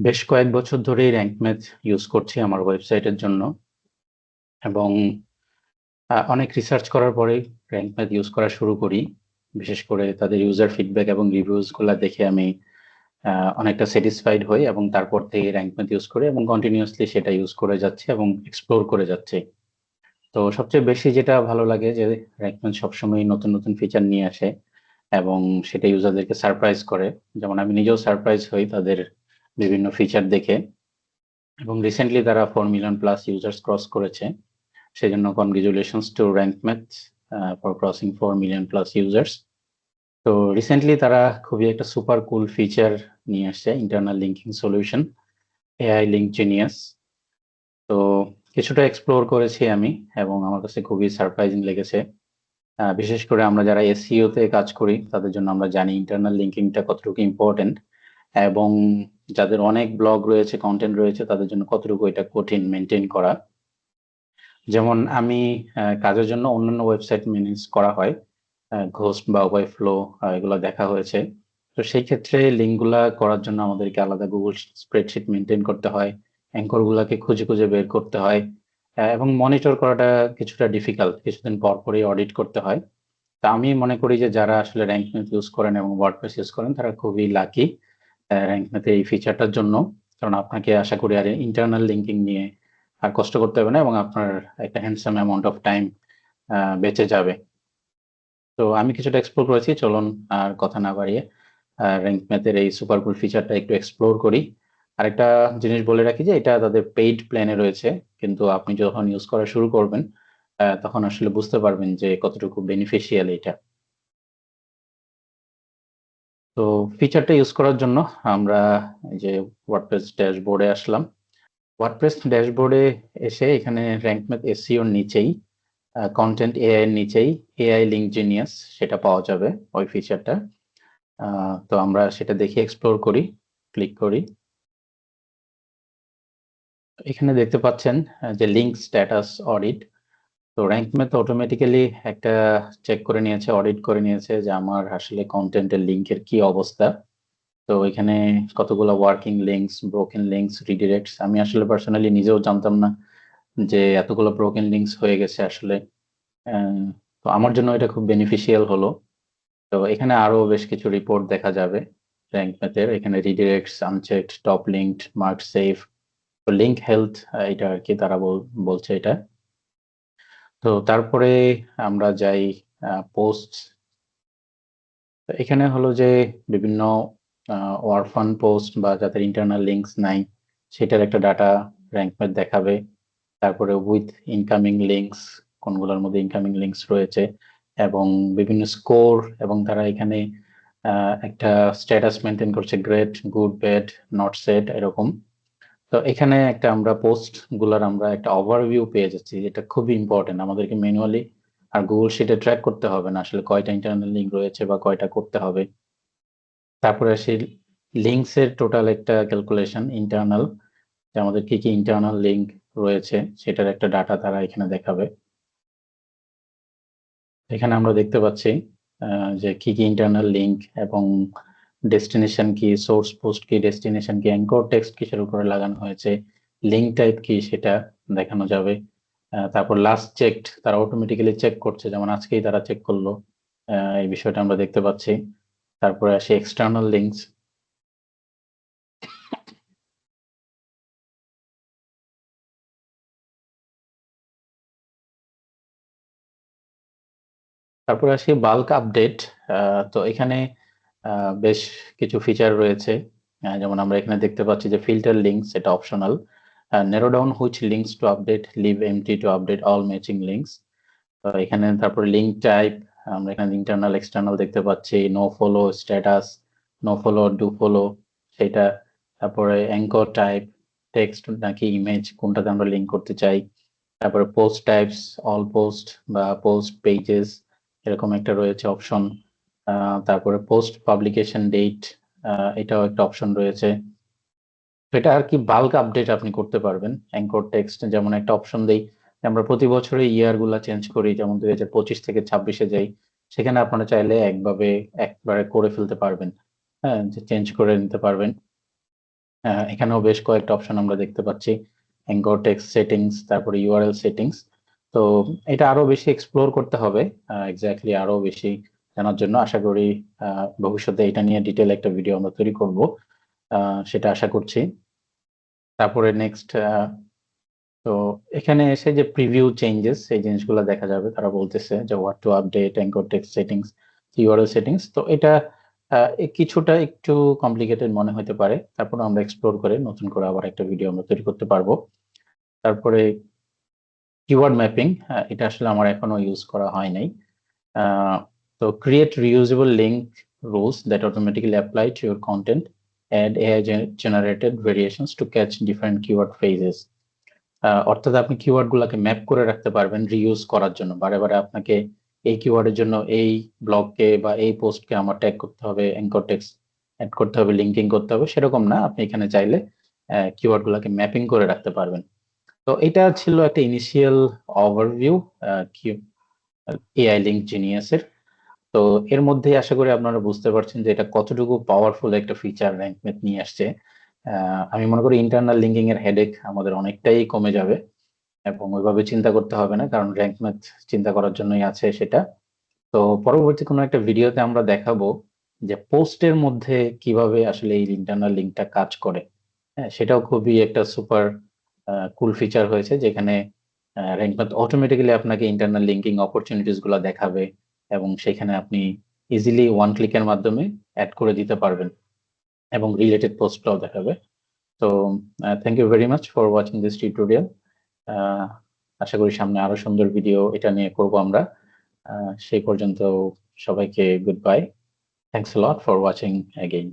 বেশ কয়েক বছর ধরেই র্যাঙ্ক ম্যাথ ইউজ করছি আমার ওয়েবসাইটের জন্য এবং অনেক রিসার্চ করার পরেই র্যাঙ্ক ম্যাথ ইউজ করা শুরু করি। বিশেষ করে তাদের ইউজার ফিডব্যাক এবং রিভিউজ গুলা দেখে আমি অনেকটা স্যাটিসফাইড হই এবং তারপর থেকে র্যাঙ্ক ম্যাথ ইউজ করি এবং কন্টিনিউয়াসলি সেটা ইউজ করে যাচ্ছি এবং এক্সপ্লোর করে যাচ্ছি। তো সবচেয়ে বেশি যেটা ভালো লাগে যে র্যাঙ্ক ম্যাথ সবসময় নতুন নতুন ফিচার নিয়ে আসে এবং সেটা ইউজারদেরকে সারপ্রাইজ করে। যেমন আমি নিজেও সারপ্রাইজ হই তাদের বিভিন্ন ফিচার দেখে এবং রিসেন্টলি তারা 4 মিলিয়ন প্লাস ইউজার্স ক্রস করেছে। সেজন্য congratulations to Rank Math for crossing 4 million plus users. তো রিসেন্টলি তারা খুবই একটা সুপার কুল ফিচার নিয়ে আসছে, internal linking solution, AI link genius. তো কিছুটা এক্সপ্লোর করেছি আমি এবং আমার কাছে খুবই সারপ্রাইজিং লেগেছে। বিশেষ করে আমরা যারা এসইও তে কাজ করি তাদের জন্য আমরা জানি ইন্টারনাল লিঙ্কিংটা কতটুকু ইম্পর্টেন্ট এবং যাদের অনেক ব্লগ রয়েছে, কন্টেন্ট রয়েছে, তাদের জন্য কতটুকু এটা কঠিন মেনটেন করা। যেমন আমি কাজের জন্য অন্যান্য ওয়েবসাইট ম্যানেজ করা হয়, ঘোস্ট বা ওভারফ্লো, এগুলো দেখা হয়েছে। তো সেই ক্ষেত্রে লিঙ্কগুলা করার জন্য আমাদেরকে আলাদা গুগল স্প্রেডশিট মেনটেন করতে হয়, অ্যাঙ্কর গুলাকে খুঁজে খুঁজে বের করতে হয় এবং মনিটর করাটা কিছুটা ডিফিকাল্ট, কিছুদিন পর পরই অডিট করতে হয়। তা আমি মনে করি যে যারা আসলে র্যাঙ্ক ম্যাথ ইউজ করেন এবং ওয়ার্ডপ্রেস ইউজ করেন তারা খুবই লাকি র্যাঙ্ক ম্যাথে এই ফিচারটার জন্য। কারণ আপনাকে আশা করি আর ইন্টারনাল লিঙ্কিং নিয়ে আর কষ্ট করতে হবে না এবং আপনার একটা হ্যান্ডসাম অ্যামাউন্ট অফ টাইম বেঁচে যাবে। তো আমি কিছুটা এক্সপ্লোর করেছি, চলুন আর কথা না বাড়িয়ে র্যাঙ্ক ম্যাথের এই সুপার কুল ফিচারটা একটু এক্সপ্লোর করি। আরেকটা জিনিস বলে রাখি যে এটা তাদের পেইড প্ল্যানে রয়েছে, কিন্তু আপনি যখন ইউজ করা শুরু করবেন তখন আসলে বুঝতে পারবেন যে কতটুকু বেনিফিশিয়াল এটা। তো ফিচারটা ইউজ করার জন্য আমরা এই যে ওয়ার্ডপ্রেস ড্যাশবোর্ডে আসলাম। ওয়ার্ডপ্রেস ড্যাশবোর্ডে এসে এখানে র্যাঙ্ক ম্যাথ এসইও এর নিচেই কন্টেন্ট এআই এর নিচেই এআই লিঙ্ক জিনিয়াস সেটা পাওয়া যাবে, ওই ফিচারটা। তো আমরা সেটা দেখে এক্সপ্লোর করি, ক্লিক করি। এখানে দেখতে পাচ্ছেন যে লিঙ্ক স্ট্যাটাস অডিট। তো র্যাঙ্ক ম্যাথ অটোমেটিক্যালি একটা চেক করে নিয়েছে, অডিট করে নিয়েছে যে আমার আসলে কন্টেন্টের লিঙ্কের কি অবস্থা। তো এখানে কতগুলো ওয়ার্কিং লিঙ্কস, ব্রোকেন লিঙ্কস, রিডিরেক্টস, আমি আসলে পার্সোনালি নিজেও জানতাম না যে এতগুলো ব্রোকেন লিঙ্কস হয়ে গেছে আসলে। তো আমার জন্য এটা খুব বেনিফিশিয়াল হলো। তো এখানে আরো বেশ কিছু রিপোর্ট দেখা যাবে র্যাঙ্ক ম্যাথের। এখানে redirects, unchecked, top linked, mark safe, তো লিঙ্ক হেলথ, এটা আর কি তারা বলছে এটা। তো তারপরে আমরা যাই পোস্ট। এখানে হলো যে বিভিন্ন অরফান পোস্ট বা যাদের ইন্টারনাল লিঙ্কস নাই সেটার একটা ডাটা র্যাঙ্ক ম্যাথ দেখাবে। তারপরে উইথ ইনকামিং লিঙ্কস, কোনগুলোর মধ্যে ইনকামিং লিঙ্কস রয়েছে এবং বিভিন্ন স্কোর, এবং তারা এখানে একটা স্ট্যাটাস মেনটেন করছে, great, good, bad, not shed, এরকম। তো এখানে একটা আমরা পোস্ট গুলার আমরা একটা ওভারভিউ পেয়ে যাচ্ছি, যেটা খুবই ইম্পর্টেন্ট। আমাদেরকে ম্যানুয়ালি আর গুগল শিটে ট্র্যাক করতে হবে না আসলে কয়টা ইন্টারনাল লিঙ্ক রয়েছে বা কয়টা করতে হবে। তারপরে আসি লিঙ্কস এর টোটাল একটা ক্যালকুলেশন ইন্টারনাল, যে আমাদের কি কি ইন্টারনাল লিঙ্ক রয়েছে সেটার একটা ডাটা তারা এখানে দেখাবে। এখানে আমরা দেখতে পাচ্ছি যে কি কি ইন্টারনাল লিঙ্ক এবং ডেস্টিনেশন কি, সোর্স পোস্ট কি, ডেস্টিনেশন কি, অ্যাঙ্কর টেক্সট কিসের উপরে লাগানো হয়েছে, লিঙ্ক টাইপ কি সেটা দেখানো যাবে। তারপর লাস্ট চেকড, তারা অটোমেটিক্যালি চেক করছে, যেমন আজকেই তারা চেক করলো, এই বিষয়টা আমরা দেখতে পাচ্ছি। তারপরে আসে এক্সটার্নাল লিঙ্কস। তারপরে আসি বাল্ক আপডেট। তো এখানে বেশ কিছু ফিচার রয়েছে, যেমন আমরা এখানে দেখতে পাচ্ছি যে ফিল্টার লিঙ্কস, এটা optional. Narrow down which links to update, leave empty to update all matching links. তো এখানে তারপরে লিঙ্ক টাইপ, আমরা এখানে ইন্টারনাল এক্সটার্নাল দেখতে পাচ্ছি, no follow status, no follow, do follow, সেটা। তারপরে অ্যাঙ্কর টাইপ, টেক্সট নাকি ইমেজ, কোনটাতে আমরা লিঙ্ক করতে চাই। তারপরে পোস্ট টাইপস, অল পোস্ট বা পোস্ট পেজেস, এরকম একটা রয়েছে অপশন। তারপরে পোস্ট পাবলিকেশন ডেট, এটাও একটা অপশন রয়েছে। এটা আর কি বাল্ক আপডেট আপনি করতে পারবেন। অ্যাঙ্কর টেক্সট যেমন একটা অপশন দেই, আমরা প্রতি বছরে ইয়ার গুলা চেঞ্জ করি, যেমন 2025 থেকে 26-এ যাই, সেখানে আপনারা চাইলে একবারে করে ফেলতে পারবেন। হ্যাঁ, যে চেঞ্জ করে নিতে পারবেন। এখানেও বেশ কয়েকটা অপশন আমরা দেখতে পাচ্ছি, অ্যাঙ্কর টেক্সট সেটিংস, তারপরে ইউআরএল সেটিংস। তো এটা আরো বেশি এক্সপ্লোর করতে হবে, এক্স্যাক্টলি আরো বেশি জানার জন্য। আশা করি ভবিষ্যতে এটা নিয়ে ডিটেল একটা ভিডিও আমরা তৈরি করব, সেটা আশা করছি। তারপরে নেক্সট, তো এখানে এসে যে প্রিভিউ চেঞ্জেস এই জিনিসগুলো দেখা যাবে। তারা বলতেছে যে what to update anchor text settings, URL settings. তো এটা কিছুটা একটু কমপ্লিকেটেড মনে হতে পারে, তারপর আমরা এক্সপ্লোর করে নতুন করে আবার একটা ভিডিও আমরা তৈরি করতে পারবো। তারপরে কিওয়ার্ড ম্যাপিং, এটা আসলে আমার এখনো ইউজ করা হয় নাই। তো create reusable link rules that automatically apply to your content, add AI generated variations to catch different keyword phrases. অর্থাৎ আপনি কিওয়ার্ড গুলাকে ম্যাপ করে রাখতে পারবেন রিইউজ করার জন্য। বারে বারে আপনাকে এই কিওয়ার্ডের জন্য এই ব্লগকে বা এই পোস্টকে আমার ট্যাগ করতে হবে, অ্যাঙ্কর টেক্সট অ্যাড করতে হবে, লিঙ্কিং করতে হবে, সেরকম না। আপনি এখানে চাইলে কিওয়ার্ড গুলাকে ম্যাপিং করে রাখতে পারবেন। তো এটা ছিল একটা ইনিশিয়াল ওভারভিউ এআই লিঙ্ক জিনিয়াসের। তো এর মধ্যেই আশা করি আপনারা বুঝতে পারছেন যে এটা কতটুকু পাওয়ারফুল একটা ফিচার র্যাঙ্ক ম্যাথ নিয়ে আসছে। আমি মনে করি ইন্টারনাল লিঙ্কিং এর হেডেক আমাদের অনেকটাই কমে যাবে, এবং ওইভাবে চিন্তা করতে হবে না, কারণ র্যাঙ্ক ম্যাথ চিন্তা করার জন্যই আছে সেটা। তো পরবর্তী কোনো একটা ভিডিওতে আমরা দেখাবো যে পোস্টের মধ্যে কিভাবে আসলে এই ইন্টারনাল লিঙ্কটা কাজ করে। হ্যাঁ, সেটাও খুবই একটা সুপার কুল ফিচার হয়েছে, যেখানে র্যাঙ্ক ম্যাথ অটোমেটিক্যালি আপনাকে ইন্টারনাল লিঙ্কিং অপরচুনিটিস গুলো দেখাবে, এবং সেখানে আপনি ইজিলি ওয়ান ক্লিকের মাধ্যমে অ্যাড করে দিতে পারবেন, এবং রিলেটেড পোস্টটাও দেখাবে। তো thank you very much for watching this tutorial. আশা করি সামনে আরো সুন্দর ভিডিও এটা নিয়ে করব আমরা। সেই পর্যন্ত সবাইকে good bye. Thanks a lot for watching again.